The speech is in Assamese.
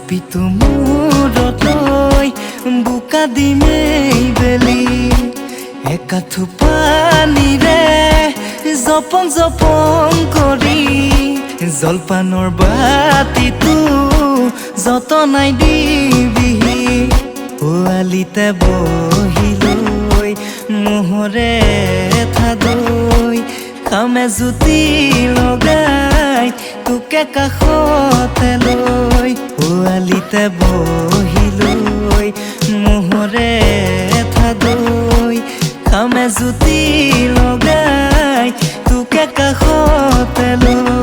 জাপিটো মূৰত লৈ বোকা দিমেই বেলি একাঠু পানীৰে জপং জপং কৰি জলপানৰ বাতিটো যতনাই দিবিহি পোৱালিতে বহি লৈ মোহৰে থাদৈ খামে জুতি লগাই তোকে কাষতে লৈ পোৱালিতে বহি লৈ মোহৰে থাদৈ খামে জুতি লগাই তোকে কাষতে লৈ